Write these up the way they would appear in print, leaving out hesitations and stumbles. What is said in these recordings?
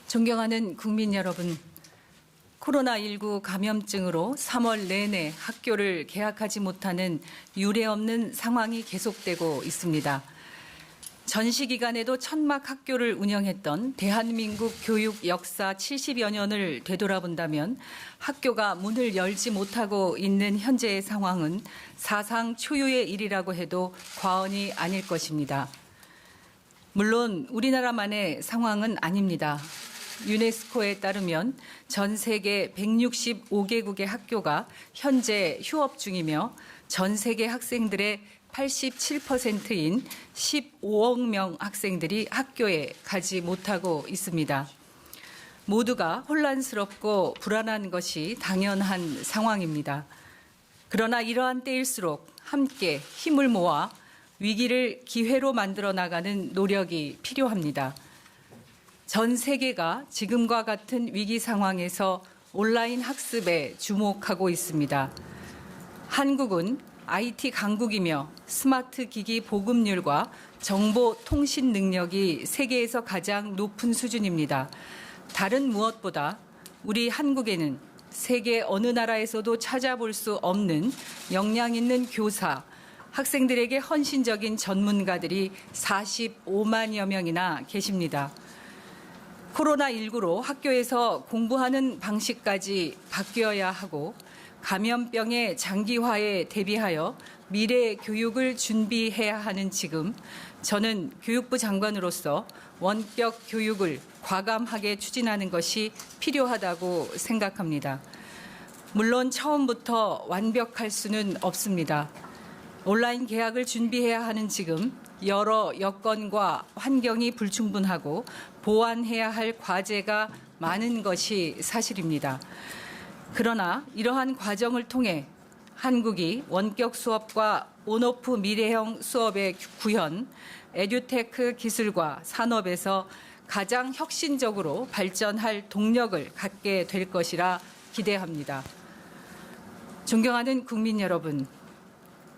존경하는 국민 여러분, 코로나19 감염증으로 3월 내내 학교를 개학하지 못하는 유례없는 상황이 계속되고 있습니다. 전시 기간에도 천막 학교를 운영했던 대한민국 교육 역사 70여 년을 되돌아본다면 학교가 문을 열지 못하고 있는 현재의 상황은 사상 초유의 일이라고 해도 과언이 아닐 것입니다. 물론 우리나라만의 상황은 아닙니다. 유네스코에 따르면 전 세계 165개국의 학교가 현재 휴업 중이며 전 세계 학생들의 87%인 15억 명 학생들이 학교에 가지 못하고 있습니다. 모두가 혼란스럽고 불안한 것이 당연한 상황입니다. 그러나 이러한 때일수록 함께 힘을 모아 위기를 기회로 만들어 나가는 노력이 필요합니다. 전 세계가 지금과 같은 위기 상황에서 온라인 학습에 주목하고 있습니다. 한국은 IT 강국이며 스마트 기기 보급률과 정보 통신 능력이 세계에서 가장 높은 수준입니다. 다른 무엇보다 우리 한국에는 세계 어느 나라에서도 찾아볼 수 없는 역량 있는 교사, 학생들에게 헌신적인 전문가들이 45만여 명이나 계십니다. 코로나19로 학교에서 공부하는 방식까지 바뀌어야 하고 감염병의 장기화에 대비하여 미래 교육을 준비해야 하는 지금 저는 교육부 장관으로서 원격 교육을 과감하게 추진하는 것이 필요하다고 생각합니다. 물론 처음부터 완벽할 수는 없습니다. 온라인 개학을 준비해야 하는 지금 여러 여건과 환경이 불충분하고 보완해야 할 과제가 많은 것이 사실입니다. 그러나 이러한 과정을 통해 한국이 원격 수업과 온오프 미래형 수업의 구현, 에듀테크 기술과 산업에서 가장 혁신적으로 발전할 동력을 갖게 될 것이라 기대합니다. 존경하는 국민 여러분,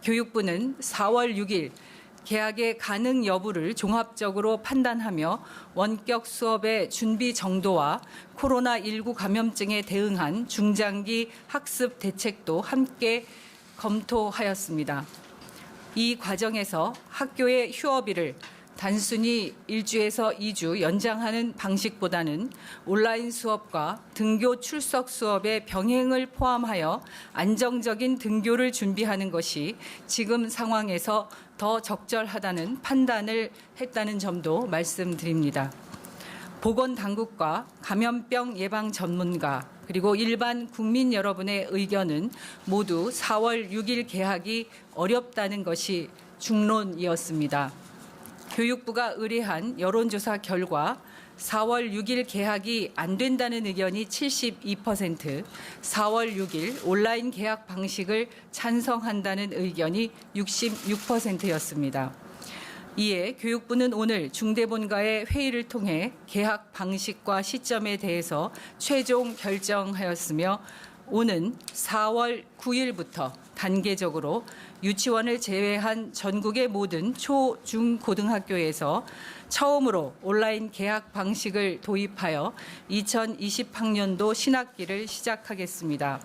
교육부는 4월 6일 개학의 가능 여부를 종합적으로 판단하며 원격 수업의 준비 정도와 코로나19 감염증에 대응한 중장기 학습 대책도 함께 검토하였습니다. 이 과정에서 학교의 휴업일을 단순히 1주에서 2주 연장하는 방식보다는 온라인 수업과 등교 출석 수업의 병행을 포함하여 안정적인 등교를 준비하는 것이 지금 상황에서 더 적절하다는 판단을 했다는 점도 말씀드립니다. 보건당국과 감염병 예방 전문가 그리고 일반 국민 여러분의 의견은 모두 4월 6일 개학이 어렵다는 것이 중론이었습니다. 교육부가 의뢰한 여론조사 결과 4월 6일 개학이 안 된다는 의견이 72%, 4월 6일 온라인 개학 방식을 찬성한다는 의견이 66%였습니다. 이에 교육부는 오늘 중대본과의 회의를 통해 개학 방식과 시점에 대해서 최종 결정하였으며 오는 4월 9일부터 단계적으로 유치원을 제외한 전국의 모든 초, 중, 고등학교에서 처음으로 온라인 개학 방식을 도입하여 2020학년도 신학기를 시작하겠습니다.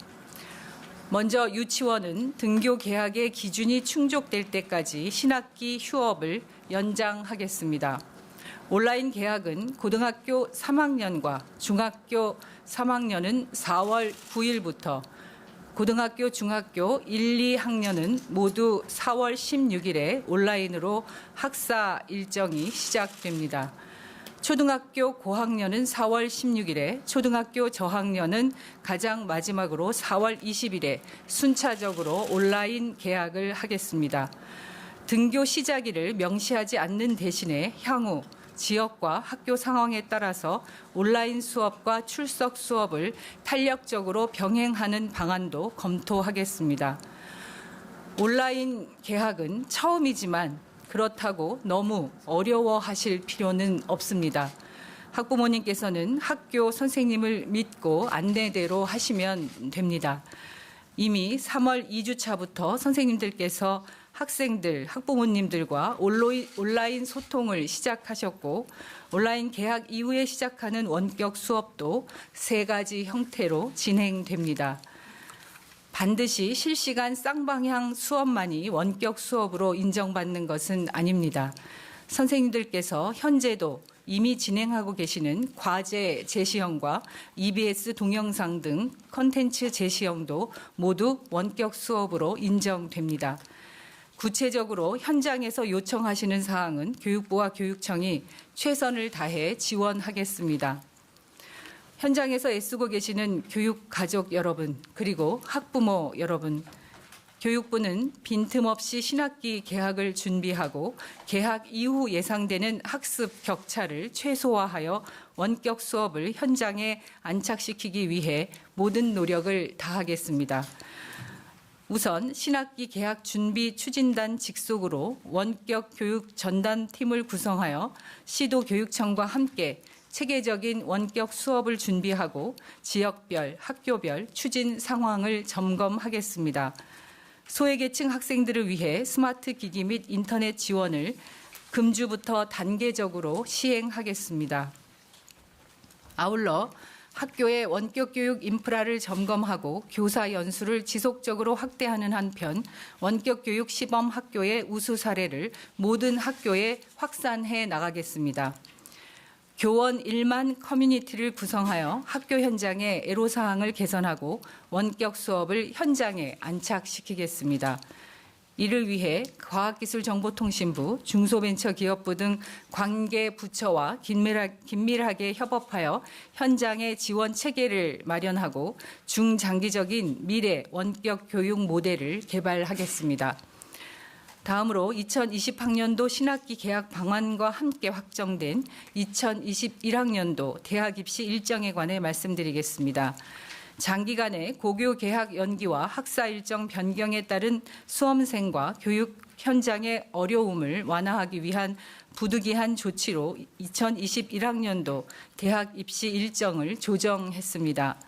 먼저 유치원은 등교 개학의 기준이 충족될 때까지 신학기 휴업을 연장하겠습니다. 온라인 개학은 고등학교 3학년과 중학교 3학년은 4월 9일부터 고등학교, 중학교 1, 2학년은 모두 4월 16일에 온라인으로 학사 일정이 시작됩니다. 초등학교 고학년은 4월 16일에, 초등학교 저학년은 가장 마지막으로 4월 20일에 순차적으로 온라인 개학을 하겠습니다. 등교 시작일을 명시하지 않는 대신에 향후 지역과 학교 상황에 따라서 온라인 수업과 출석 수업을 탄력적으로 병행하는 방안도 검토하겠습니다. 온라인 개학은 처음이지만 그렇다고 너무 어려워하실 필요는 없습니다. 학부모님께서는 학교 선생님을 믿고 안내대로 하시면 됩니다. 이미 3월 2주차부터 선생님들께서 학생들, 학부모님들과 온라인 소통을 시작하셨고 온라인 개학 이후에 시작하는 원격 수업도 3가지 형태로 진행됩니다. 반드시 실시간 쌍방향 수업만이 원격 수업으로 인정받는 것은 아닙니다. 선생님들께서 현재도 이미 진행하고 계시는 과제 제시형과 EBS 동영상 등 컨텐츠 제시형도 모두 원격 수업으로 인정됩니다. 구체적으로 현장에서 요청하시는 사항은 교육부와 교육청이 최선을 다해 지원하겠습니다. 현장에서 애쓰고 계시는 교육 가족 여러분, 그리고 학부모 여러분, 교육부는 빈틈없이 신학기 개학을 준비하고 개학 이후 예상되는 학습 격차를 최소화하여 원격 수업을 현장에 안착시키기 위해 모든 노력을 다하겠습니다. 우선 신학기 개학 준비 추진단 직속으로 원격 교육 전담팀을 구성하여 시도교육청과 함께 체계적인 원격 수업을 준비하고 지역별, 학교별 추진 상황을 점검하겠습니다. 소외계층 학생들을 위해 스마트 기기 및 인터넷 지원을 금주부터 단계적으로 시행하겠습니다. 아울러 학교의 원격 교육 인프라를 점검하고 교사 연수를 지속적으로 확대하는 한편 원격 교육 시범 학교의 우수 사례를 모든 학교에 확산해 나가겠습니다. 교원 1만 커뮤니티를 구성하여 학교 현장의 애로사항을 개선하고 원격 수업을 현장에 안착시키겠습니다. 이를 위해 과학기술정보통신부, 중소벤처기업부 등 관계 부처와 긴밀하게 협업하여 현장의 지원 체계를 마련하고 중장기적인 미래 원격 교육 모델을 개발하겠습니다. 다음으로 2020학년도 신학기 개학 방안과 함께 확정된 2021학년도 대학 입시 일정에 관해 말씀드리겠습니다. 장기간의 고교 개학 연기와 학사 일정 변경에 따른 수험생과 교육 현장의 어려움을 완화하기 위한 부득이한 조치로 2021학년도 대학 입시 일정을 조정했습니다.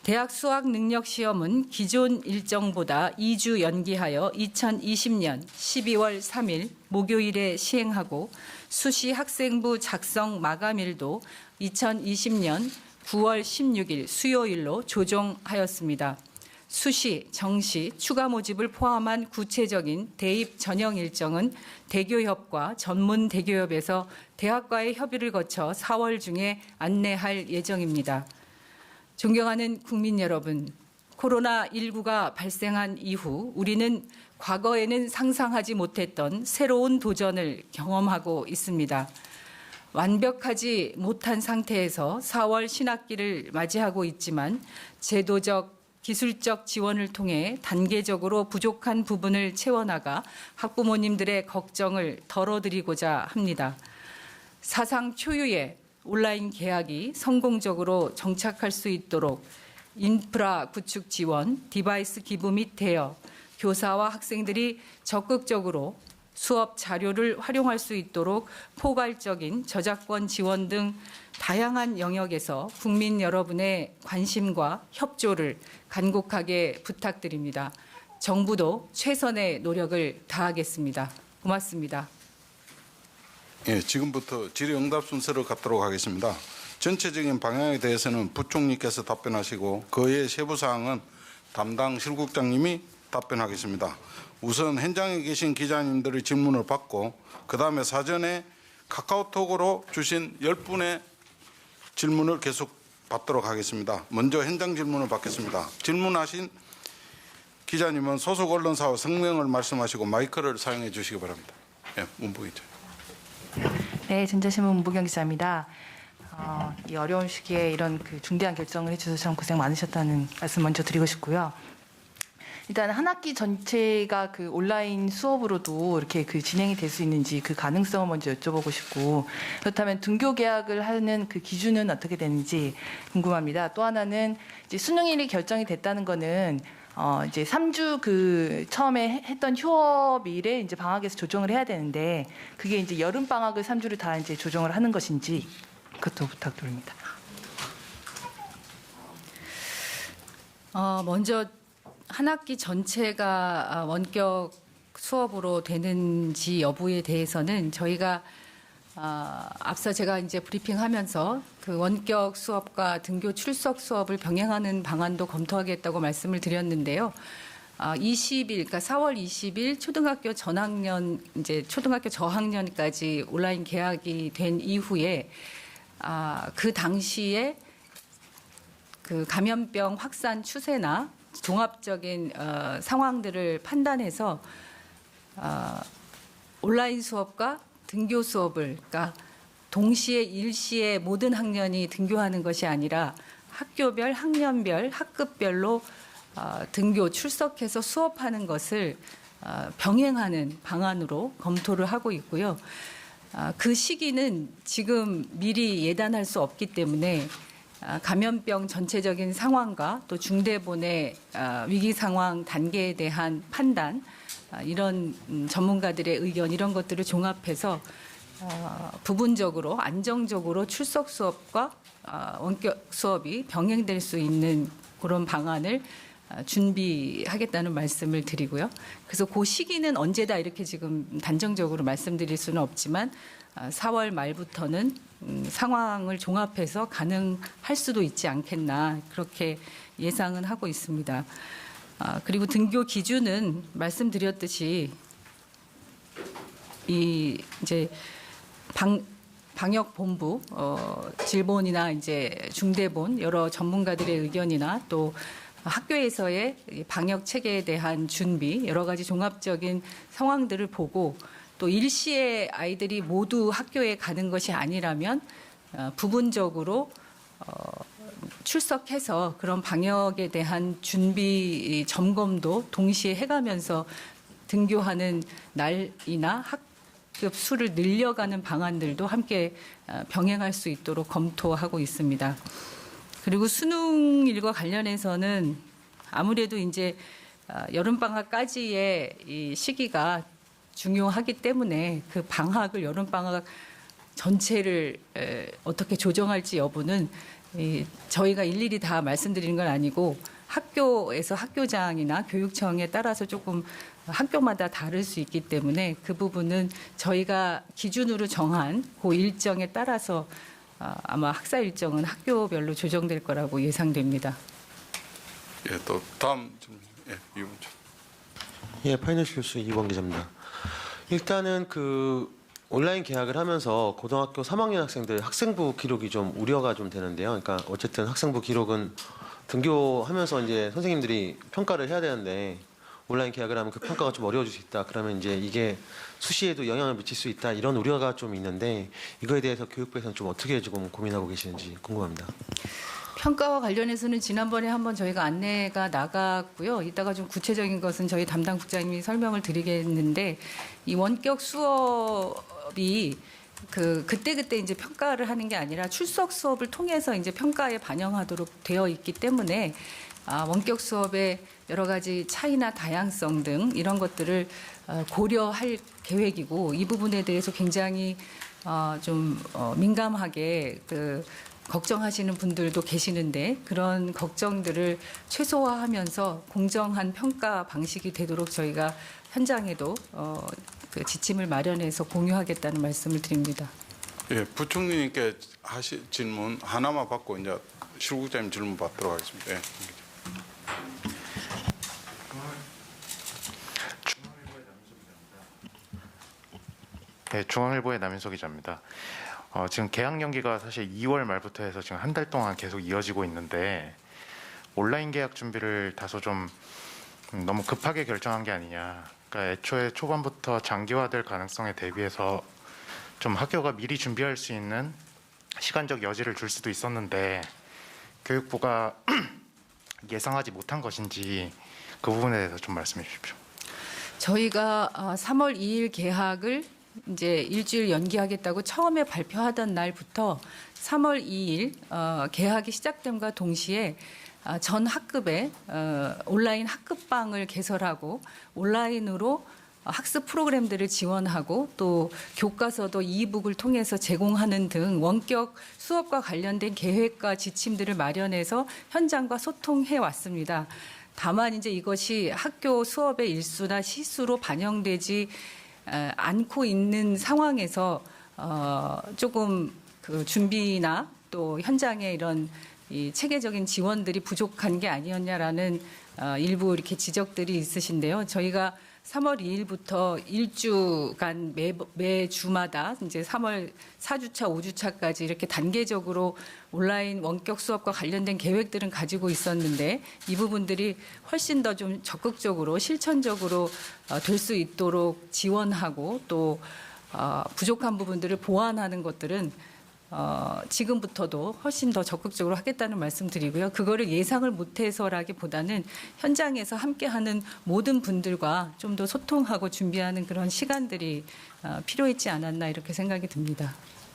대학 수학 능력 시험은 기존 일정보다 2주 연기하여 2020년 12월 3일 목요일에 시행하고 수시 학생부 작성 마감일도 2020년 9월 16일 수요일로 조정하였습니다. 수시, 정시, 추가 모집을 포함한 구체적인 대입 전형 일정은 대교협과 전문 대교협에서 대학과의 협의를 거쳐 4월 중에 안내할 예정입니다. 존경하는 국민 여러분, 코로나19가 발생한 이후 우리는 과거에는 상상하지 못했던 새로운 도전을 경험하고 있습니다. 완벽하지 못한 상태에서 4월 신학기를 맞이하고 있지만 제도적, 기술적 지원을 통해 단계적으로 부족한 부분을 채워나가 학부모님들의 걱정을 덜어드리고자 합니다. 사상 초유의 온라인 개학이 성공적으로 정착할 수 있도록 인프라 구축 지원, 디바이스 기부 및 대여, 교사와 학생들이 적극적으로 수업 자료를 활용할 수 있도록 포괄적인 저작권 지원 등 다양한 영역에서 국민 여러분의 관심과 협조를 간곡하게 부탁드립니다. 정부도 최선의 노력을 다하겠습니다. 고맙습니다. 예, 지금부터 질의응답 순서를 갖도록 하겠습니다. 전체적인 방향에 대해서는 부총리께서 답변하시고 그의 세부 사항은 담당 실국장님이 답변하겠습니다. 우선 현장에 계신 기자님들의 질문을 받고 그다음에 사전에 카카오톡으로 주신 10분의 질문을 계속 받도록 하겠습니다. 먼저 현장 질문을 받겠습니다. 질문하신 기자님은 소속 언론사와 성명을 말씀하시고 마이크를 사용해 주시기 바랍니다. 예, 문부 기자. 네, 전자신문 문부경 기자입니다. 이 어려운 시기에 이런 중대한 결정을 해주셔서 참 고생 많으셨다는 말씀 먼저 드리고 싶고요. 일단 한 학기 전체가 온라인 수업으로도 이렇게 진행이 될 수 있는지 그 가능성을 먼저 여쭤보고 싶고, 그렇다면 등교 개학을 하는 그 기준은 어떻게 되는지 궁금합니다. 또 하나는 이제 수능일이 결정이 됐다는 거는 이제 3주 처음에 했던 휴업일에 이제 방학에서 조정을 해야 되는데 그게 이제 여름 방학을 3주를 다 이제 조정을 하는 것인지 그것도 부탁드립니다. 먼저 한 학기 전체가 원격 수업으로 되는지 여부에 대해서는 저희가 앞서 제가 이제 브리핑하면서 그 원격 수업과 등교 출석 수업을 병행하는 방안도 검토하겠다고 말씀을 드렸는데요. 20일, 그러니까 4월 20일 초등학교 전학년, 이제 초등학교 저학년까지 온라인 개학이 된 이후에 그 당시에 그 감염병 확산 추세나 종합적인 상황들을 판단해서 온라인 수업과 등교 수업을, 그러니까 동시에 일시에 모든 학년이 등교하는 것이 아니라 학교별, 학년별, 학급별로 등교, 출석해서 수업하는 것을 병행하는 방안으로 검토를 하고 있고요. 그 시기는 지금 미리 예단할 수 없기 때문에 감염병 전체적인 상황과 또 중대본의 위기 상황 단계에 대한 판단, 이런 전문가들의 의견 이런 것들을 종합해서 부분적으로 안정적으로 출석 수업과 원격 수업이 병행될 수 있는 그런 방안을 준비하겠다는 말씀을 드리고요. 그래서 그 시기는 언제다 이렇게 지금 단정적으로 말씀드릴 수는 없지만 4월 말부터는 상황을 종합해서 가능할 수도 있지 않겠나 그렇게 예상은 하고 있습니다. 그리고 등교 기준은 말씀드렸듯이 이제 방역본부, 질본이나 이제 중대본 여러 전문가들의 의견이나 또 학교에서의 방역 체계에 대한 준비 여러 가지 종합적인 상황들을 보고 또 일시에 아이들이 모두 학교에 가는 것이 아니라면 부분적으로 출석해서 그런 방역에 대한 준비 점검도 동시에 해가면서 등교하는 날이나 학급 수를 늘려가는 방안들도 함께 병행할 수 있도록 검토하고 있습니다. 그리고 수능일과 관련해서는 아무래도 이제 여름방학까지의 이 시기가 중요하기 때문에 그 방학을 여름방학 전체를 어떻게 조정할지 여부는 저희가 일일이 다 말씀드리는 건 아니고 학교에서 학교장이나 교육청에 따라서 조금 학교마다 다를 수 있기 때문에 그 부분은 저희가 기준으로 정한 그 일정에 따라서 아마 학사 일정은 학교별로 조정될 거라고 예상됩니다. 예, 또 다음 질문. 예, 이원철. 예, 파이낸셜 뉴스 이원 기자입니다. 일단은 그 온라인 개학을 하면서 고등학교 3학년 학생들 학생부 기록이 좀 우려가 좀 되는데요. 그러니까 어쨌든 학생부 기록은 등교하면서 이제 선생님들이 평가를 해야 되는데 온라인 개학을 하면 그 평가가 좀 어려워질 수 있다. 그러면 이제 이게 수시에도 영향을 미칠 수 있다. 이런 우려가 좀 있는데 이거에 대해서 교육부에서는 좀 어떻게 지금 고민하고 계시는지 궁금합니다. 평가와 관련해서는 지난번에 한번 저희가 안내가 나갔고요. 이따가 좀 구체적인 것은 저희 담당 국장님이 설명을 드리겠는데 이 원격 수업이 그때 이제 평가를 하는 게 아니라 출석 수업을 통해서 이제 평가에 반영하도록 되어 있기 때문에 원격 수업의 여러 가지 차이나 다양성 등 이런 것들을 고려할 계획이고 이 부분에 대해서 굉장히 좀 민감하게 걱정하시는 분들도 계시는데 그런 걱정들을 최소화하면서 공정한 평가 방식이 되도록 저희가 현장에도 그 지침을 마련해서 공유하겠다는 말씀을 드립니다. 예, 부총리님께 하실 질문 하나만 받고 이제 실국장님 질문 받도록 하겠습니다. 예. 네, 중앙일보의 남윤석 기자입니다. 지금 개학 연기가 사실 2월 말부터 해서 지금 한 달 동안 계속 이어지고 있는데 온라인 개학 준비를 다소 좀 너무 급하게 결정한 게 아니냐. 그러니까 애초에 초반부터 장기화될 가능성에 대비해서 좀 학교가 미리 준비할 수 있는 시간적 여지를 줄 수도 있었는데 교육부가 예상하지 못한 것인지 그 부분에 대해서 좀 말씀해 주십시오. 저희가 3월 2일 개학을 이제 일주일 연기하겠다고 처음에 발표하던 날부터 3월 2일 개학이 시작됨과 동시에 전 학급에 온라인 학급방을 개설하고 온라인으로 학습 프로그램들을 지원하고 또 교과서도 이북을 통해서 제공하는 등 원격 수업과 관련된 계획과 지침들을 마련해서 현장과 소통해 왔습니다. 다만 이제 이것이 학교 수업의 일수나 시수로 반영되지 않고 있는 상황에서 조금 그 준비나 또 현장의 이런 이 체계적인 지원들이 부족한 게 아니었냐라는 일부 이렇게 지적들이 있으신데요. 저희가 3월 2일부터 일주간 매주마다 이제 3월 4주차, 5주차까지 이렇게 단계적으로 온라인 원격 수업과 관련된 계획들은 가지고 있었는데 이 부분들이 훨씬 더 좀 적극적으로 실천적으로 될 수 있도록 지원하고 또 부족한 부분들을 보완하는 것들은 지금부터도 훨씬 더 적극적으로 하겠다는 말씀드리고요. 그거를 예상을 못해서라기보다는 현장에서 함께하는 모든 분들과 좀 더 소통하고 준비하는 그런 시간들이 필요했지 않았나 이렇게 생각이 듭니다.